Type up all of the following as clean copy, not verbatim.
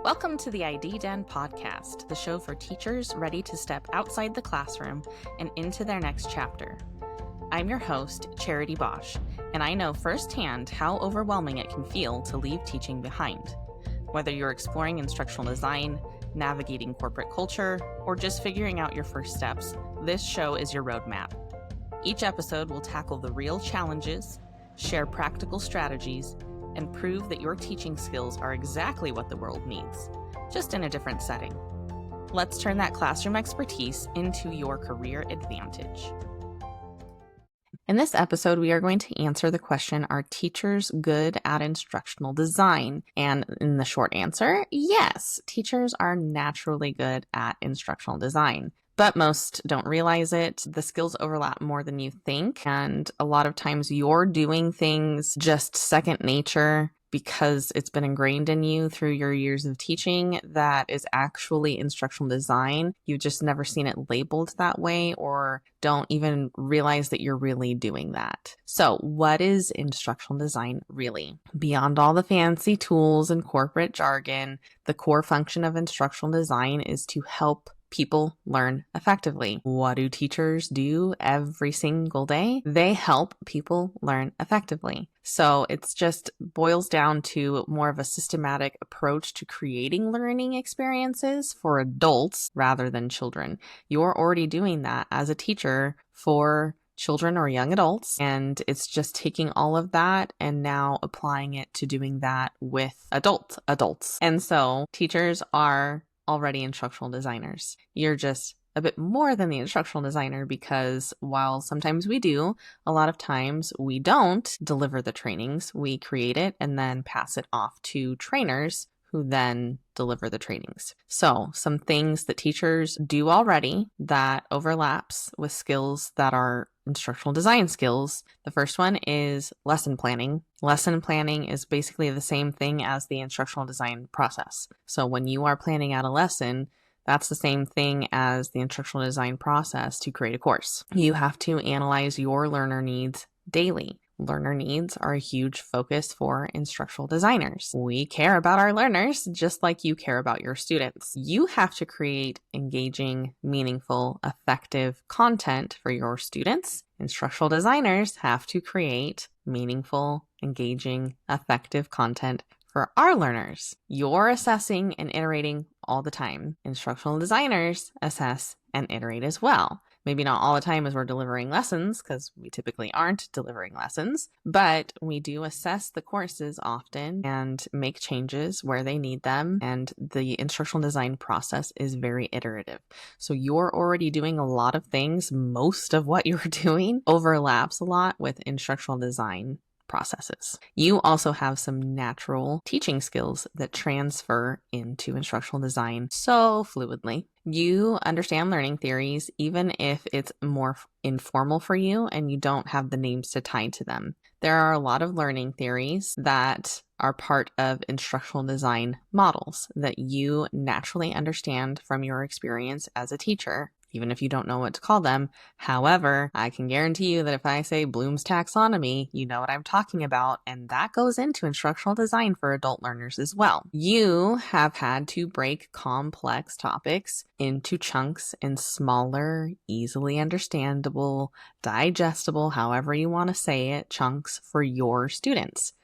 Welcome to the ID Den podcast, the show for teachers ready to step outside the classroom and into their next chapter. I'm your host, Charity Bosch, and I know firsthand how overwhelming it can feel to leave teaching behind. Whether you're exploring instructional design, navigating corporate culture, or just figuring out your first steps, this show is your roadmap. Each episode will tackle the real challenges, share practical strategies, and prove that your teaching skills are exactly what the world needs, just in a different setting. Let's turn that classroom expertise into your career advantage. In this episode, we are going to answer the question, are teachers good at instructional design? And in the short answer, yes, teachers are naturally good at instructional design. But most don't realize it. The skills overlap more than you think. And a lot of times you're doing things just second nature because it's been ingrained in you through your years of teaching that is actually instructional design. You've just never seen it labeled that way or don't even realize that you're really doing that. So what is instructional design really? Beyond all the fancy tools and corporate jargon, the core function of instructional design is to help people learn effectively. What do teachers do every single day? They help people learn effectively. So it's just boils down to more of a systematic approach to creating learning experiences for adults rather than children. You're already doing that as a teacher for children or young adults, and it's just taking all of that and now applying it to doing that with adults. And so teachers are already instructional designers. You're just a bit more than the instructional designer because while sometimes we do, a lot of times we don't deliver the trainings. We create it and then pass it off to trainers who then deliver the trainings. So some things that teachers do already that overlaps with skills that are instructional design skills. The first one is lesson planning. Lesson planning is basically the same thing as the instructional design process. So when you are planning out a lesson, that's the same thing as the instructional design process to create a course. You have to analyze your learner needs daily. Learner needs are a huge focus for instructional designers. We care about our learners just like you care about your students. You have to create engaging, meaningful, effective content for your students. Instructional designers have to create meaningful, engaging, effective content for our learners. You're assessing and iterating all the time. Instructional designers assess and iterate as well. Maybe not all the time as we're delivering lessons, because we typically aren't delivering lessons, but we do assess the courses often and make changes where they need them. And the instructional design process is very iterative. So you're already doing a lot of things. Most of what you're doing overlaps a lot with instructional design processes. You also have some natural teaching skills that transfer into instructional design so fluidly. You understand learning theories, even if it's more informal for you and you don't have the names to tie to them. There are a lot of learning theories that are part of instructional design models that you naturally understand from your experience as a teacher, even if you don't know what to call them. However, I can guarantee you that if I say Bloom's taxonomy, you know what I'm talking about, and that goes into instructional design for adult learners as well. You have had to break complex topics into chunks in smaller, easily understandable, digestible, however you want to say it, chunks for your students.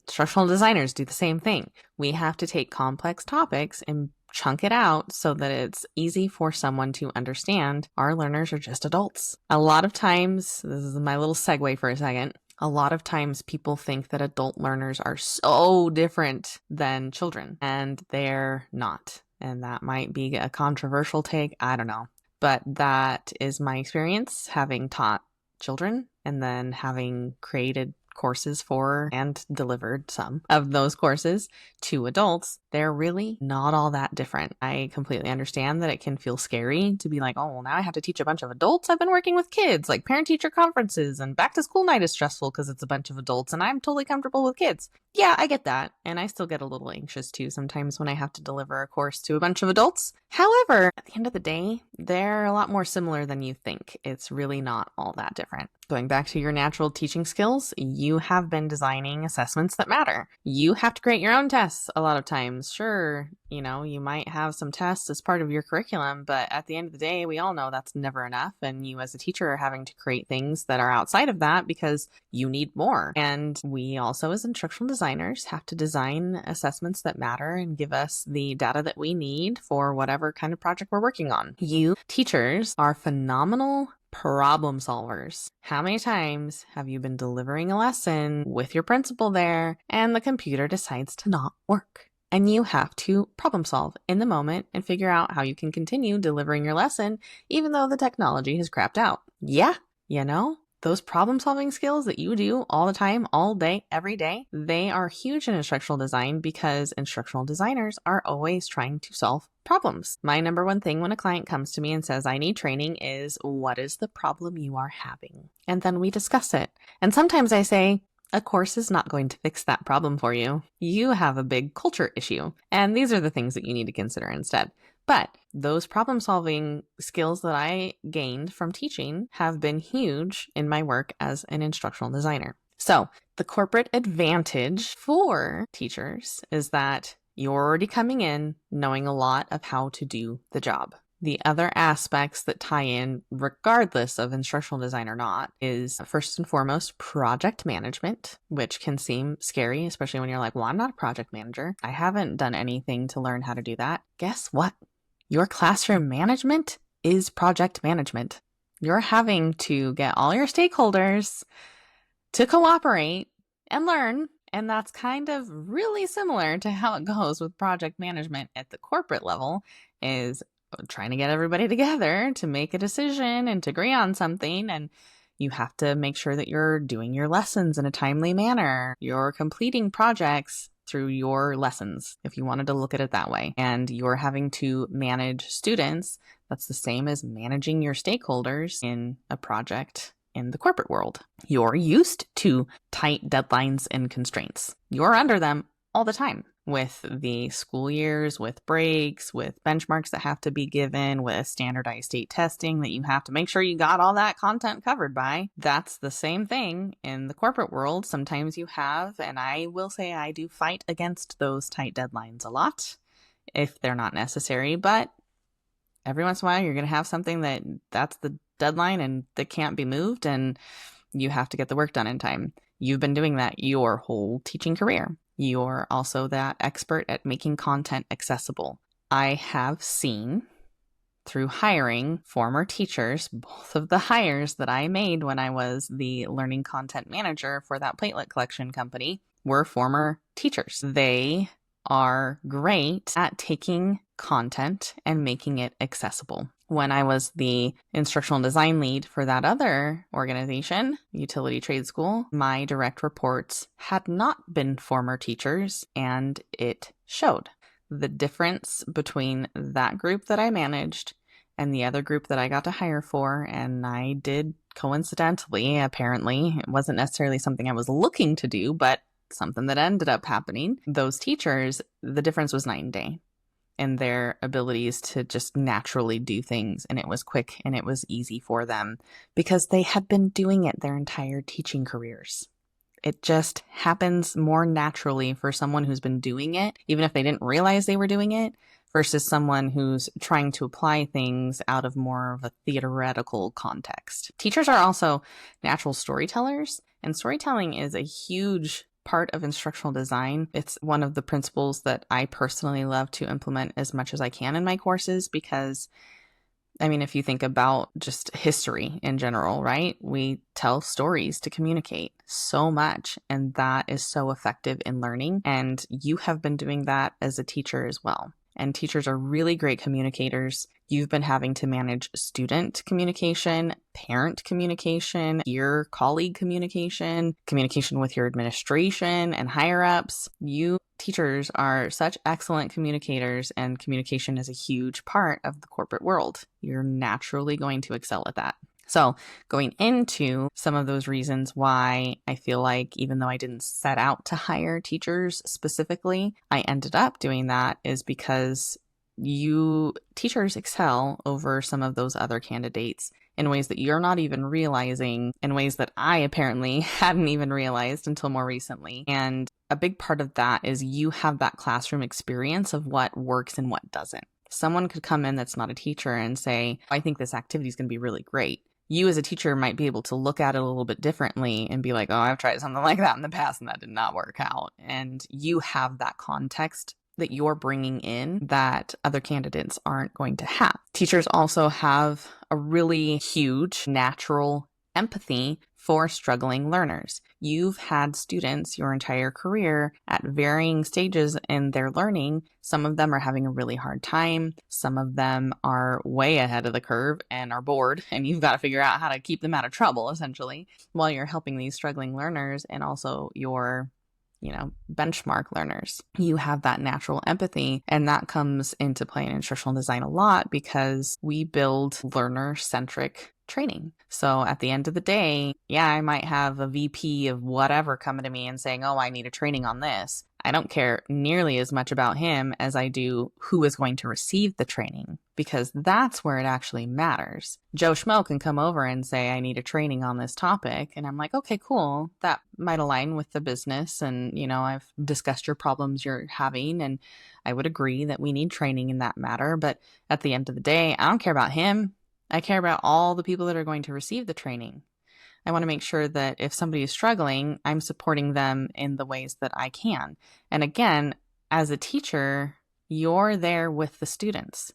Instructional designers do the same thing. We have to take complex topics and chunk it out so that it's easy for someone to understand. Our learners are just adults. A lot of times, this is my little segue for a second, a lot of times people think that adult learners are so different than children, and they're not. And that might be a controversial take, I don't know. But that is my experience having taught children and then having created courses for and delivered some of those courses to adults. They're really not all that different. I completely understand that it can feel scary to be like, oh, well, now I have to teach a bunch of adults. I've been working with kids, like parent-teacher conferences, and back to school night is stressful because it's a bunch of adults and I'm totally comfortable with kids. Yeah, I get that. And I still get a little anxious too sometimes when I have to deliver a course to a bunch of adults. However, at the end of the day, they're a lot more similar than you think. It's really not all that different. Going back to your natural teaching skills, you have been designing assessments that matter. You have to create your own tests a lot of times. Sure, you might have some tests as part of your curriculum, but at the end of the day, we all know that's never enough. And you as a teacher are having to create things that are outside of that because you need more. And we also as instructional designers have to design assessments that matter and give us the data that we need for whatever kind of project we're working on. You teachers are phenomenal problem solvers. How many times have you been delivering a lesson with your principal there and the computer decides to not work? And you have to problem solve in the moment and figure out how you can continue delivering your lesson even though the technology has crapped out. Yeah, those problem solving skills that you do all the time, all day, every day, they are huge in instructional design because instructional designers are always trying to solve problems. My number one thing when a client comes to me and says, I need training is, what is the problem you are having? And then we discuss it. And sometimes I say, a course is not going to fix that problem for you. You have a big culture issue. And these are the things that you need to consider instead. But those problem solving skills that I gained from teaching have been huge in my work as an instructional designer. So the corporate advantage for teachers is that you're already coming in knowing a lot of how to do the job. The other aspects that tie in, regardless of instructional design or not, is first and foremost project management, which can seem scary, especially when you're like, well, I'm not a project manager. I haven't done anything to learn how to do that. Guess what? Your classroom management is project management. You're having to get all your stakeholders to cooperate and learn. And that's kind of really similar to how it goes with project management at the corporate level, is trying to get everybody together to make a decision and to agree on something. And you have to make sure that you're doing your lessons in a timely manner. You're completing projects through your lessons, if you wanted to look at it that way. And you're having to manage students. That's the same as managing your stakeholders in a project in the corporate world. You're used to tight deadlines and constraints. You're under them all the time, with the school years, with breaks, with benchmarks that have to be given, with standardized state testing that you have to make sure you got all that content covered by. That's the same thing in the corporate world. Sometimes you have, and I will say I do fight against those tight deadlines a lot if they're not necessary, but every once in a while you're going to have something that's the deadline and that can't be moved, and you have to get the work done in time. You've been doing that your whole teaching career. You're also that expert at making content accessible. I have seen through hiring former teachers, both of the hires that I made when I was the learning content manager for that platelet collection company were former teachers. They are great at taking content and making it accessible. When I was the instructional design lead for that other organization, Utility Trade School, my direct reports had not been former teachers, and it showed. The difference between that group that I managed and the other group that I got to hire for, and I did coincidentally, apparently, it wasn't necessarily something I was looking to do, but something that ended up happening. Those teachers, the difference was night and day in their abilities to just naturally do things. And it was quick and it was easy for them because they had been doing it their entire teaching careers. It just happens more naturally for someone who's been doing it, even if they didn't realize they were doing it, versus someone who's trying to apply things out of more of a theoretical context. Teachers are also natural storytellers, and storytelling is a huge part of instructional design. It's one of the principles that I personally love to implement as much as I can in my courses because, if you think about just history in general, right? We tell stories to communicate so much, and that is so effective in learning. And you have been doing that as a teacher as well. And teachers are really great communicators. You've been having to manage student communication, parent communication, peer colleague communication, communication with your administration and higher ups. You teachers are such excellent communicators, and communication is a huge part of the corporate world. You're naturally going to excel at that. So going into some of those reasons why I feel like even though I didn't set out to hire teachers specifically, I ended up doing that is because teachers excel over some of those other candidates in ways that you're not even realizing, in ways that I apparently hadn't even realized until more recently. And a big part of that is you have that classroom experience of what works and what doesn't. Someone could come in that's not a teacher and say, I think this activity is going to be really great. You as a teacher might be able to look at it a little bit differently and be like, oh, I've tried something like that in the past and that did not work out. And you have that context that you're bringing in that other candidates aren't going to have. Teachers also have a really huge natural empathy for struggling learners. You've had students your entire career at varying stages in their learning. Some of them are having a really hard time. Some of them are way ahead of the curve and are bored, and you've got to figure out how to keep them out of trouble, essentially, while you're helping these struggling learners and also your benchmark learners. You have that natural empathy, and that comes into play in instructional design a lot because we build learner-centric training. So at the end of the day, yeah, I might have a VP of whatever coming to me and saying, oh, I need a training on this. I don't care nearly as much about him as I do who is going to receive the training, because that's where it actually matters. Joe Schmo can come over and say, I need a training on this topic. And I'm like, okay, cool. That might align with the business. And, I've discussed your problems you're having. And I would agree that we need training in that matter. But at the end of the day, I don't care about him. I care about all the people that are going to receive the training. I want to make sure that if somebody is struggling, I'm supporting them in the ways that I can. And again, as a teacher, you're there with the students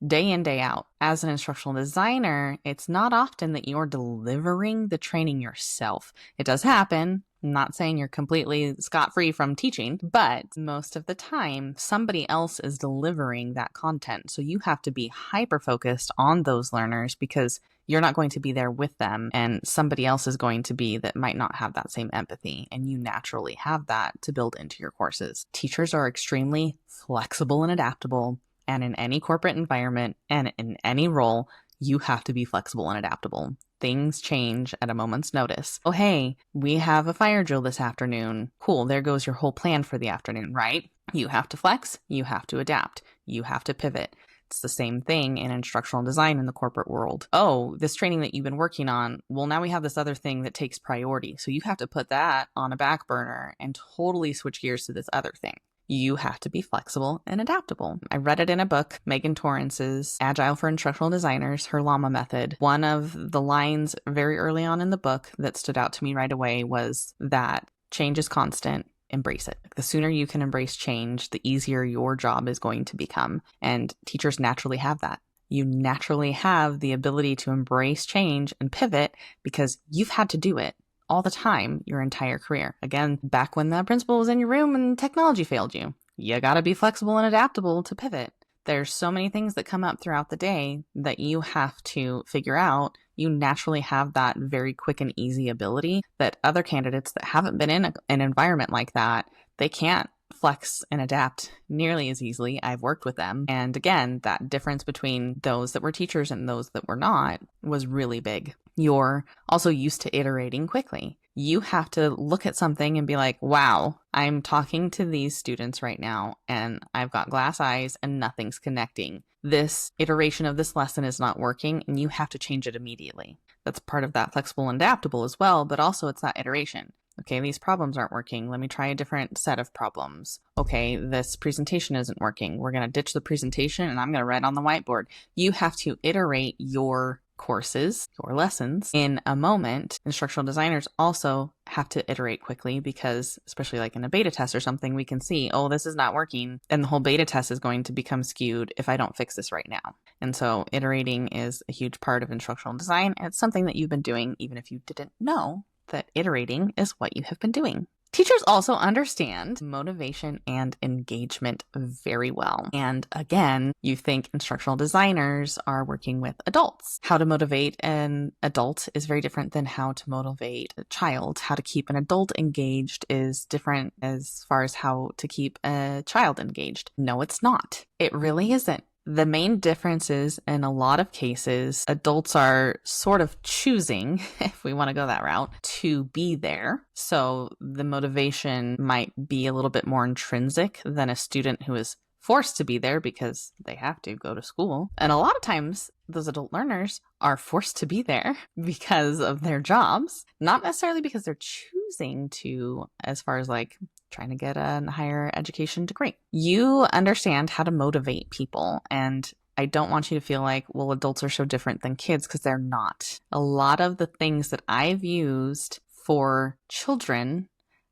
day in, day out. As an instructional designer, it's not often that you're delivering the training yourself. It does happen. I'm not saying you're completely scot-free from teaching, but most of the time, somebody else is delivering that content. So you have to be hyper-focused on those learners because you're not going to be there with them, and somebody else is going to be that might not have that same empathy, and you naturally have that to build into your courses. Teachers are extremely flexible and adaptable, and in any corporate environment and in any role, you have to be flexible and adaptable. Things change at a moment's notice. Oh, hey, we have a fire drill this afternoon. Cool, there goes your whole plan for the afternoon, right? You have to flex, you have to adapt, you have to pivot. It's the same thing in instructional design in the corporate world. Oh, this training that you've been working on, well, now we have this other thing that takes priority. So you have to put that on a back burner and totally switch gears to this other thing. You have to be flexible and adaptable. I read it in a book, Megan Torrance's Agile for Instructional Designers, her Llama Method. One of the lines very early on in the book that stood out to me right away was that change is constant. Embrace it. The sooner you can embrace change, the easier your job is going to become. And teachers naturally have that. You naturally have the ability to embrace change and pivot because you've had to do it all the time your entire career. Again, back when the principal was in your room and technology failed you, you got to be flexible and adaptable to pivot. There's so many things that come up throughout the day that you have to figure out. You naturally have that very quick and easy ability that other candidates that haven't been in an environment like that, they can't flex and adapt nearly as easily. I've worked with them. And again, that difference between those that were teachers and those that were not was really big. You're also used to iterating quickly. You have to look at something and be like, wow, I'm talking to these students right now and I've got glass eyes and nothing's connecting. This iteration of this lesson is not working and you have to change it immediately. That's part of that flexible and adaptable as well, but also it's that iteration. Okay, these problems aren't working. Let me try a different set of problems. Okay, this presentation isn't working. We're going to ditch the presentation and I'm going to write on the whiteboard. You have to iterate your courses, your lessons in a moment. Instructional designers also have to iterate quickly because, especially like in a beta test or something, we can see, oh, this is not working. And the whole beta test is going to become skewed if I don't fix this right now. And so iterating is a huge part of instructional design. It's something that you've been doing even if you didn't know that iterating is what you have been doing. Teachers also understand motivation and engagement very well. And again, you think instructional designers are working with adults. How to motivate an adult is very different than how to motivate a child. How to keep an adult engaged is different as far as how to keep a child engaged. No, it's not. It really isn't. The main difference is, in a lot of cases, adults are sort of choosing, if we want to go that route, to be there. So the motivation might be a little bit more intrinsic than a student who is forced to be there because they have to go to school. And a lot of times, those adult learners are forced to be there because of their jobs, not necessarily because they're choosing to, as far as like trying to get a higher education degree. You understand how to motivate people, and I don't want you to feel like, well, adults are so different than kids, because they're not. A lot of the things that I've used for children,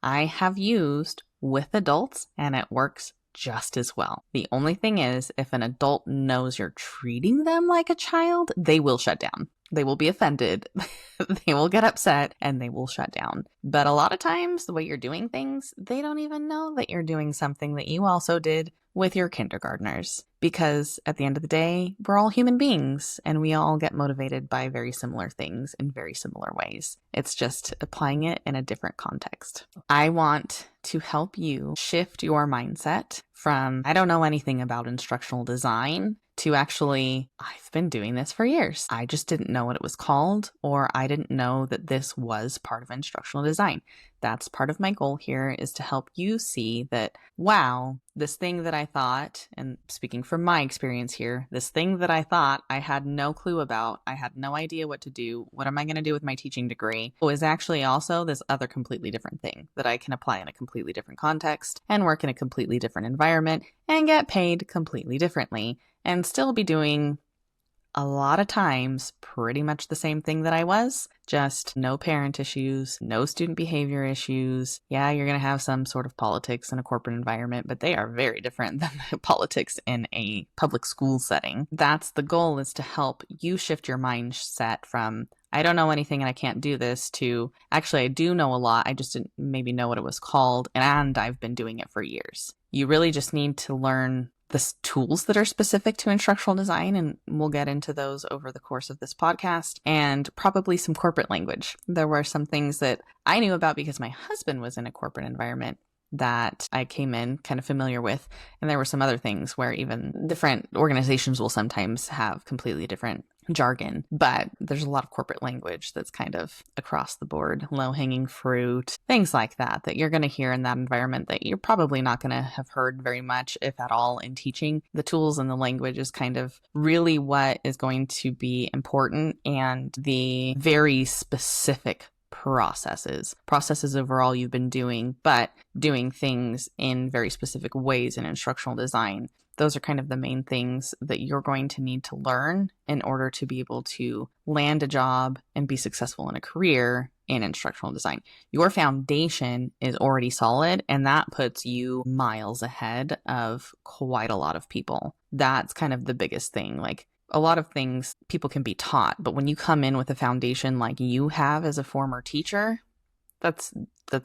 I have used with adults, and it works just as well. The only thing is, if an adult knows you're treating them like a child, they will shut down. They will be offended, they will get upset, and they will shut down. But a lot of times, the way you're doing things, they don't even know that you're doing something that you also did with your kindergartners. Because at the end of the day, we're all human beings, and we all get motivated by very similar things in very similar ways. It's just applying it in a different context. I want to help you shift your mindset from, I don't know anything about instructional design, to actually, I've been doing this for years. I just didn't know what it was called, or I didn't know that this was part of instructional design. That's part of my goal here, is to help you see that, wow, this thing that I thought, and speaking from my experience here, this thing that I thought I had no clue about, I had no idea what to do, what am I going to do with my teaching degree, is actually also this other completely different thing that I can apply in a completely different context and work in a completely different environment and get paid completely differently, and still be doing a lot of times pretty much the same thing that I was, just no parent issues, no student behavior issues. Yeah, you're going to have some sort of politics in a corporate environment, but they are very different than the politics in a public school setting. That's the goal, is to help you shift your mindset from, I don't know anything and I can't do this, to, actually, I do know a lot, I just didn't maybe know what it was called, and I've been doing it for years. You really just need to learn the tools that are specific to instructional design, and we'll get into those over the course of this podcast, and probably some corporate language. There were some things that I knew about because my husband was in a corporate environment that I came in kind of familiar with, and there were some other things where even different organizations will sometimes have completely different jargon, but there's a lot of corporate language that's kind of across the board, low-hanging fruit, things like that, that you're going to hear in that environment that you're probably not going to have heard very much, if at all, in teaching. The tools and the language is kind of really what is going to be important, and the very specific processes overall you've been doing, but doing things in very specific ways in instructional design. Those are kind of the main things that you're going to need to learn in order to be able to land a job and be successful in a career in instructional design. Your foundation is already solid, and that puts you miles ahead of quite a lot of people. That's kind of the biggest thing. Like, a lot of things people can be taught, but when you come in with a foundation like you have as a former teacher, that's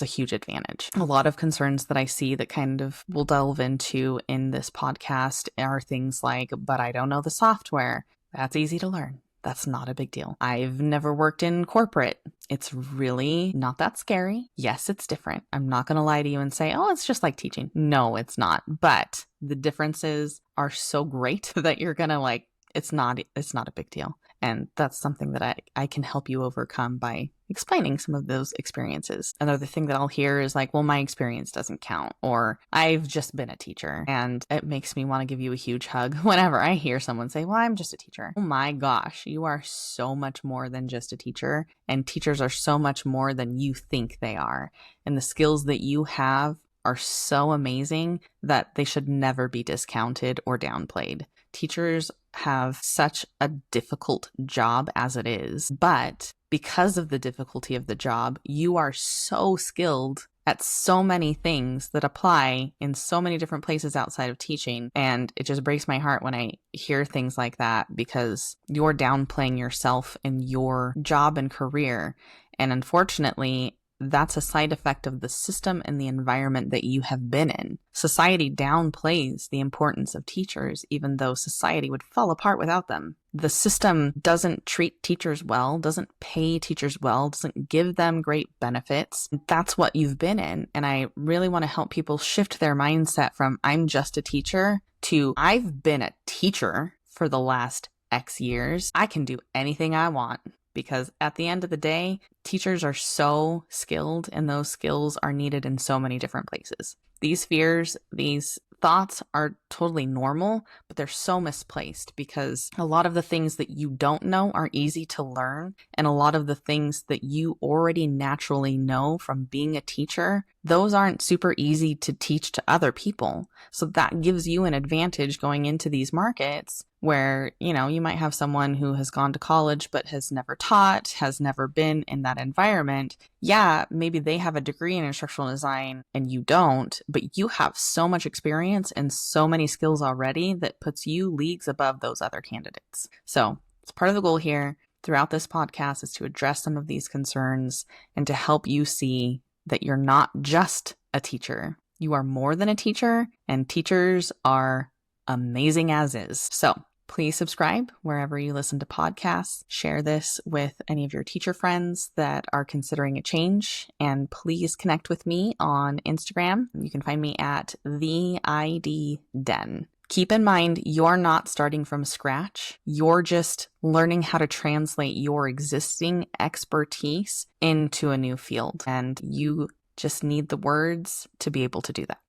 a huge advantage. A lot of concerns that I see that kind of we'll delve into in this podcast are things like, but I don't know the software. That's easy to learn. That's not a big deal. I've never worked in corporate. It's really not that scary. Yes, it's different. I'm not going to lie to you and say, oh, it's just like teaching. No, it's not. But the differences are so great that you're going to it's not a big deal. And that's something that I can help you overcome by explaining some of those experiences. Another thing that I'll hear is like, well, my experience doesn't count, or I've just been a teacher. And it makes me want to give you a huge hug whenever I hear someone say, well, I'm just a teacher. Oh my gosh, you are so much more than just a teacher. And teachers are so much more than you think they are. And the skills that you have are so amazing that they should never be discounted or downplayed. Teachers have such a difficult job as it is, but because of the difficulty of the job, you are so skilled at so many things that apply in so many different places outside of teaching. And it just breaks my heart when I hear things like that, because you're downplaying yourself in your job and career. And unfortunately, that's a side effect of the system and the environment that you have been in. Society downplays the importance of teachers, even though society would fall apart without them. The system doesn't treat teachers well, doesn't pay teachers well, doesn't give them great benefits. That's what you've been in. And I really want to help people shift their mindset from, I'm just a teacher, to, I've been a teacher for the last X years. I can do anything I want. Because at the end of the day, teachers are so skilled, and those skills are needed in so many different places. These fears, these thoughts are totally normal, but they're so misplaced because a lot of the things that you don't know are easy to learn. And a lot of the things that you already naturally know from being a teacher, those aren't super easy to teach to other people. So that gives you an advantage going into these markets where, you might have someone who has gone to college but has never taught, has never been in that environment. Yeah, maybe they have a degree in instructional design and you don't, but you have so much experience and so many skills already that puts you leagues above those other candidates. So it's part of the goal here throughout this podcast is to address some of these concerns and to help you see that you're not just a teacher. You are more than a teacher, and teachers are amazing as is. So please subscribe wherever you listen to podcasts. Share this with any of your teacher friends that are considering a change. And please connect with me on Instagram. You can find me at the ID Den. Keep in mind, you're not starting from scratch. You're just learning how to translate your existing expertise into a new field. And you just need the words to be able to do that.